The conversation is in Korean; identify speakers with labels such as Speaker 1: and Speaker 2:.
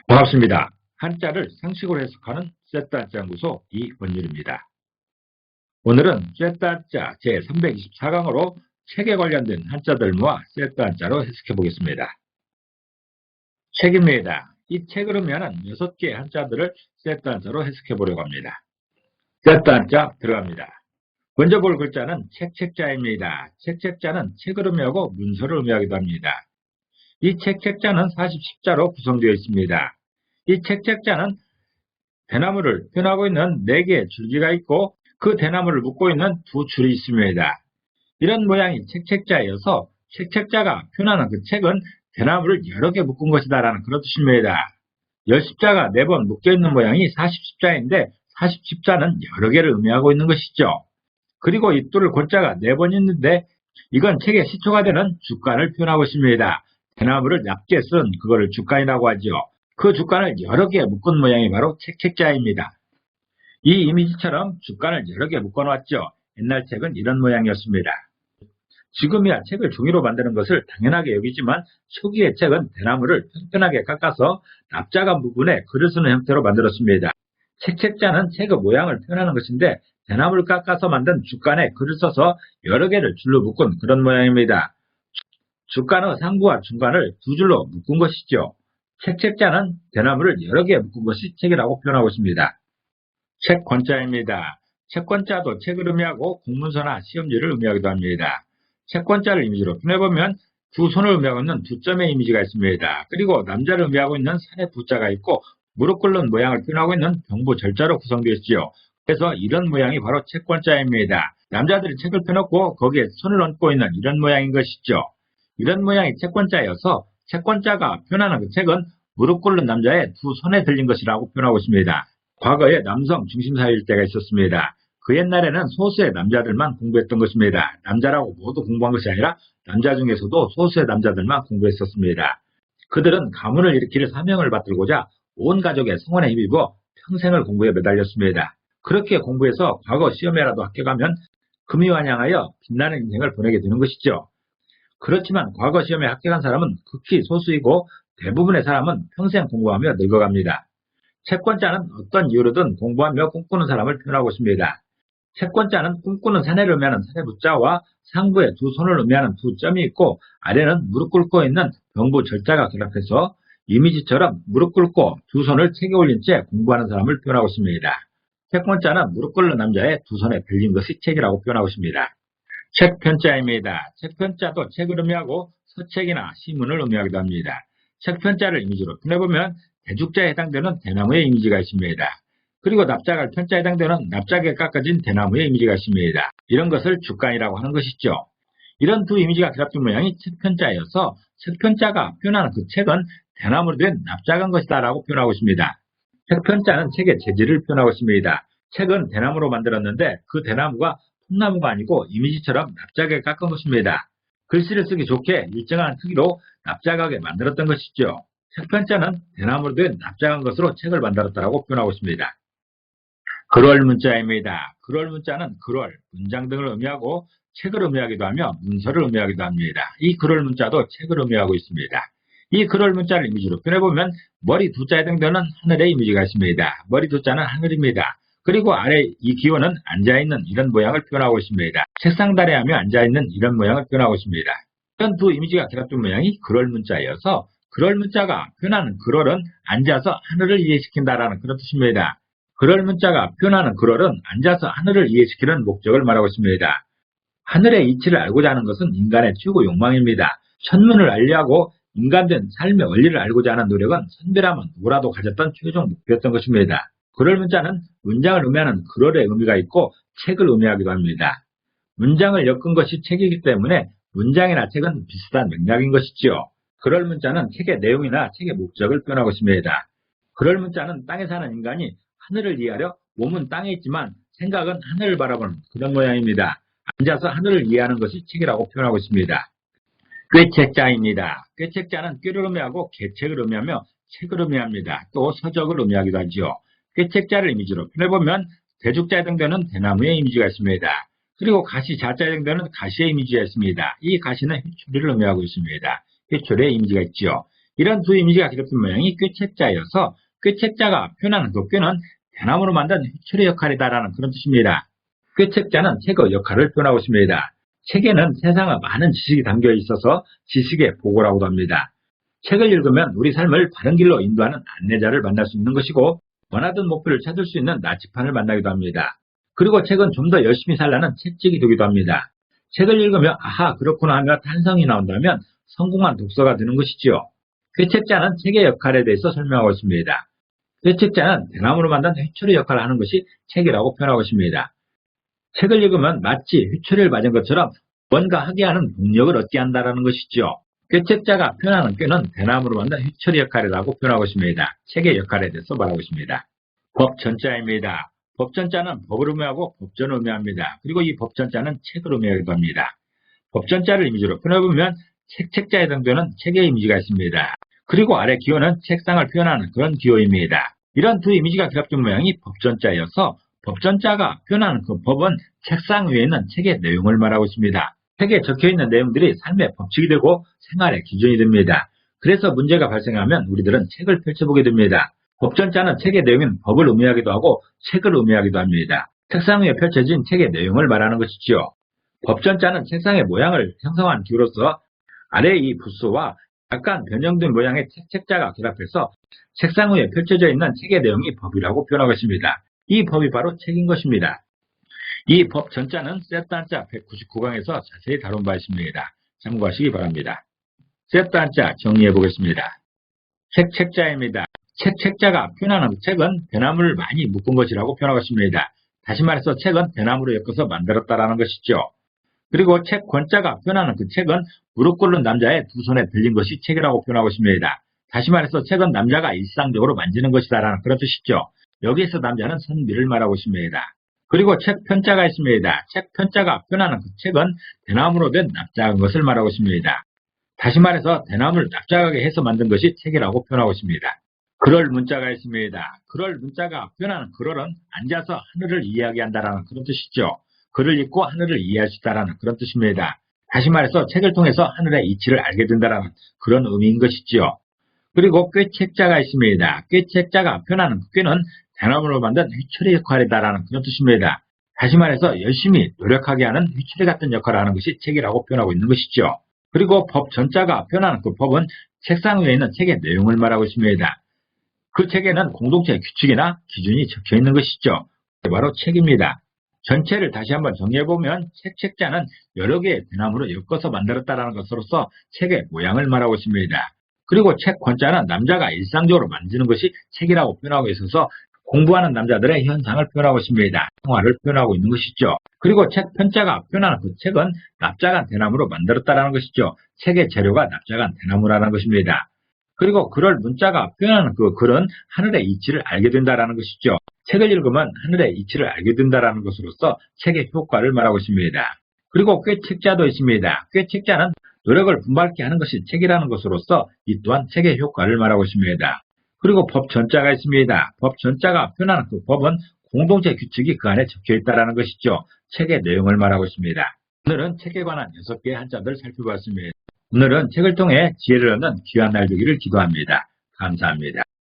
Speaker 1: 반갑습니다. 한자를 상식으로 해석하는 쇳다한자 연구소 이원율입니다. 오늘은 쇳다한자 제324강으로 책에 관련된 한자들과 쇳다한자로 해석해 보겠습니다. 책입니다. 이 책을 의미하는 6개의 한자들을 쇳다한자로 해석해 보려고 합니다. 쇳다한자 들어갑니다. 먼저 볼 글자는 책자입니다. 책자는 책을 의미하고 문서를 의미하기도 합니다. 이 책자는 40십자로 구성되어 있습니다. 이 책자는 대나무를 표현하고 있는 4개의 줄기가 있고 그 대나무를 묶고 있는 두 줄이 있습니다. 이런 모양이 책자여서 책자가 표현하는 그 책은 대나무를 여러 개 묶은 것이다 라는 그런 뜻입니다. 10십자가 4번 묶여있는 모양이 40십자인데 40십자는 여러 개를 의미하고 있는 것이죠. 그리고 이 뚫을 골자가 4번 있는데 이건 책의 시초가 되는 주간을 표현하고 있습니다. 대나무를 얇게 쓴 그거를 주간이라고 하죠. 그 주간을 여러 개 묶은 모양이 바로 책자입니다. 이 이미지처럼 주간을 여러 개 묶어놨죠. 옛날 책은 이런 모양이었습니다. 지금이야 책을 종이로 만드는 것을 당연하게 여기지만 초기의 책은 대나무를 평평하게 깎아서 납작한 부분에 글을 쓰는 형태로 만들었습니다. 책자는 책의 모양을 표현하는 것인데 대나무를 깎아서 만든 주간에 글을 써서 여러 개를 줄로 묶은 그런 모양입니다. 주간의 상부와 중간을 두 줄로 묶은 것이죠. 책자는 대나무를 여러 개 묶은 것이 책이라고 표현하고 있습니다. 책권자입니다. 책권자도 책을 의미하고 공문서나 시험지를 의미하기도 합니다. 책권자를 이미지로 표현해보면 두 손을 의미하고 있는 두 점의 이미지가 있습니다. 그리고 남자를 의미하고 있는 산의 부자가 있고 무릎 꿇는 모양을 표현하고 있는 병부 절자로 구성되어 있지요. 그래서 이런 모양이 바로 책권자입니다. 남자들이 책을 펴놓고 거기에 손을 얹고 있는 이런 모양인 것이죠. 이런 모양이 채권자여서 채권자가 표현하는 그 책은 무릎 꿇는 남자의 두 손에 들린 것이라고 표현하고 있습니다. 과거에 남성 중심사회일 때가 있었습니다. 그 옛날에는 소수의 남자들만 공부했던 것입니다. 남자라고 모두 공부한 것이 아니라 남자 중에서도 소수의 남자들만 공부했었습니다. 그들은 가문을 일으킬 사명을 받들고자 온 가족의 성원에 힘입어 평생을 공부에 매달렸습니다. 그렇게 공부해서 과거 시험에라도 합격하면 금이환영하여 빛나는 인생을 보내게 되는 것이죠. 그렇지만 과거 시험에 합격한 사람은 극히 소수이고 대부분의 사람은 평생 공부하며 늙어갑니다. 채권자는 어떤 이유로든 공부하며 꿈꾸는 사람을 표현하고 있습니다. 채권자는 꿈꾸는 사내를 의미하는 사내 부자와 상부에 두 손을 의미하는 두 점이 있고 아래는 무릎 꿇고 있는 병부 절자가 결합해서 이미지처럼 무릎 꿇고 두 손을 책에 올린 채 공부하는 사람을 표현하고 있습니다. 채권자는 무릎 꿇는 남자의 두 손에 들린 것이 책이라고 표현하고 있습니다. 책편자입니다. 책편자도 책을 의미하고 서책이나 시문을 의미하기도 합니다. 책편자를 이미지로 표현해보면 대죽자에 해당되는 대나무의 이미지가 있습니다. 그리고 납작할 편자에 해당되는 납작하게 깎아진 대나무의 이미지가 있습니다. 이런 것을 주간이라고 하는 것이죠. 이런 두 이미지가 결합된 모양이 책편자여서 책편자가 표현하는 그 책은 대나무로 된 납작한 것이다 라고 표현하고 있습니다. 책편자는 책의 재질을 표현하고 있습니다. 책은 대나무로 만들었는데 그 대나무가 통나무가 아니고 이미지처럼 납작하게 깎은 것입니다. 글씨를 쓰기 좋게 일정한 크기로 납작하게 만들었던 것이죠. 책편자는 대나무로 된 납작한 것으로 책을 만들었다고 표현하고 있습니다. 글월문자입니다. 글월문자는 글월, 문장 등을 의미하고 책을 의미하기도 하며 문서를 의미하기도 합니다. 이 글월문자도 책을 의미하고 있습니다. 이 글월문자를 이미지로 표현해보면 머리 두자에 해당되는 하늘의 이미지가 있습니다. 머리 두자는 하늘입니다. 그리고 아래 이 기원은 앉아있는 이런 모양을 표현하고 있습니다. 책상다리 하며 앉아있는 이런 모양을 표현하고 있습니다. 이런 두 이미지가 결합된 모양이 글월문자여서 글월문자가 표현하는 글월은 앉아서 하늘을 이해시킨다라는 그런 뜻입니다. 글월문자가 표현하는 글월은 앉아서 하늘을 이해시키는 목적을 말하고 있습니다. 하늘의 이치를 알고자 하는 것은 인간의 최고 욕망입니다. 천문을 알려하고 인간된 삶의 원리를 알고자 하는 노력은 선비라면 누구라도 가졌던 최종 목표였던 것입니다. 글월문자는 문장을 의미하는 글월의 의미가 있고 책을 의미하기도 합니다. 문장을 엮은 것이 책이기 때문에 문장이나 책은 비슷한 맥락인 것이지요. 글월문자는 책의 내용이나 책의 목적을 표현하고 있습니다. 글월문자는 땅에 사는 인간이 하늘을 이해하려 몸은 땅에 있지만 생각은 하늘을 바라보는 그런 모양입니다. 앉아서 하늘을 이해하는 것이 책이라고 표현하고 있습니다. 꾀책자입니다. 꾀책자는 꾀를 의미하고 계책을 의미하며 책을 의미합니다. 또 서적을 의미하기도 하지요. 꾀책자를 이미지로 표현해보면 대죽자에 해당되는 대나무의 이미지가 있습니다. 그리고 가시 자자에 해당되는 가시의 이미지가 있습니다. 이 가시는 휘초리를 의미하고 있습니다. 휘초리의 이미지가 있지요. 이런 두 이미지가 기록된 모양이 꾀책자여서 꾀책자가 표현하는 그 꾀는 대나무로 만든 휘초리 역할이다라는 그런 뜻입니다. 꾀책자는 책의 역할을 표현하고 있습니다. 책에는 세상의 많은 지식이 담겨 있어서 지식의 보고라고도 합니다. 책을 읽으면 우리 삶을 바른 길로 인도하는 안내자를 만날 수 있는 것이고 원하던 목표를 찾을 수 있는 나침판을 만나기도 합니다. 그리고 책은 좀 더 열심히 살라는 채찍이 되기도 합니다. 책을 읽으며 아하 그렇구나 하며 탄성이 나온다면 성공한 독서가 되는 것이지요. 꾀책자는 책의 역할에 대해서 설명하고 있습니다. 꾀책자는 대나무로 만든 휘초리 역할을 하는 것이 책이라고 표현하고 있습니다. 책을 읽으면 마치 휘초리를 맞은 것처럼 뭔가 하게 하는 동력을 얻게 한다는 것이지요. 꾀책자가 표현하는 꾀는 대나무로 만든 휘초리 역할이라고 표현하고 있습니다. 책의 역할에 대해서 말하고 있습니다. 법전자입니다. 법전자는 법을 의미하고 법전을 의미합니다. 그리고 이 법전자는 책을 의미하기도 합니다. 법전자를 이미지로 표현해보면 책자에 해당되는 책의 이미지가 있습니다. 그리고 아래 기호는 책상을 표현하는 그런 기호입니다. 이런 두 이미지가 결합된 모양이 법전자여서 법전자가 표현하는 그 법은 책상 위에 있는 책의 내용을 말하고 있습니다. 책에 적혀있는 내용들이 삶의 법칙이 되고 생활의 기준이 됩니다. 그래서 문제가 발생하면 우리들은 책을 펼쳐보게 됩니다. 법전자는 책의 내용인 법을 의미하기도 하고 책을 의미하기도 합니다. 책상 위에 펼쳐진 책의 내용을 말하는 것이지요. 법전자는 책상의 모양을 형성한 기호로서 아래 이 부수와 약간 변형된 모양의 책자가 결합해서 책상 위에 펼쳐져 있는 책의 내용이 법이라고 표현하고 있습니다. 이 법이 바로 책인 것입니다. 이 법 전자는 셋단자 199강에서 자세히 다룬 바 있습니다. 참고하시기 바랍니다. 셋단자 정리해 보겠습니다. 책자입니다. 책자가 표현하는 책은 대나무를 많이 묶은 것이라고 표현하고 있습니다. 다시 말해서 책은 대나무로 엮어서 만들었다라는 것이죠. 그리고 책 권자가 표현하는 그 책은 무릎 꿇는 남자의 두 손에 들린 것이 책이라고 표현하고 있습니다. 다시 말해서 책은 남자가 일상적으로 만지는 것이다라는 그런 뜻이죠. 여기에서 남자는 선비를 말하고 있습니다. 그리고 책 편자가 있습니다. 책 편자가 표현하는 그 책은 대나무로 된 납작한 것을 말하고 있습니다. 다시 말해서 대나무를 납작하게 해서 만든 것이 책이라고 표현하고 있습니다. 그럴 문자가 있습니다. 그럴 문자가 표현하는 그럴은 앉아서 하늘을 이야기한다라는 그런 뜻이죠. 글을 읽고 하늘을 이해할 수 있다는 그런 뜻입니다. 다시 말해서 책을 통해서 하늘의 이치를 알게 된다는 그런 의미인 것이지요. 그리고 꾀책자가 있습니다. 꾀책자가 표현하는 그 꾀는 대나무로 만든 휘초리 역할이다라는 그런 뜻입니다. 다시 말해서 열심히 노력하게 하는 휘초리 같은 역할을 하는 것이 책이라고 표현하고 있는 것이죠. 그리고 법 전자가 표현하는 그 법은 책상 위에 있는 책의 내용을 말하고 있습니다. 그 책에는 공동체의 규칙이나 기준이 적혀 있는 것이죠. 바로 책입니다. 전체를 다시 한번 정리해보면 책자는 여러 개의 대나무로 엮어서 만들었다는 것으로서 책의 모양을 말하고 있습니다. 그리고 책 권자는 남자가 일상적으로 만지는 것이 책이라고 표현하고 있어서 공부하는 남자들의 현상을 표현하고 있습니다. 생활을 표현하고 있는 것이죠. 그리고 책 편자가 표현하는 그 책은 납작한 대나무로 만들었다는 것이죠. 책의 재료가 납작한 대나무라는 것입니다. 그리고 그럴 문자가 표현하는 그 글은 하늘의 이치를 알게 된다는 것이죠. 책을 읽으면 하늘의 이치를 알게 된다는 것으로서 책의 효과를 말하고 있습니다. 그리고 꾀책자도 있습니다. 꾀책자는 노력을 분발케 하는 것이 책이라는 것으로서 이 또한 책의 효과를 말하고 있습니다. 그리고 법 전자가 있습니다. 법 전자가 표현하는 그 법은 공동체 규칙이 그 안에 적혀 있다는 것이죠. 책의 내용을 말하고 있습니다. 오늘은 책에 관한 6개의 한자들을 살펴봤습니다. 오늘은 책을 통해 지혜를 얻는 귀한 날 되기를 기도합니다. 감사합니다.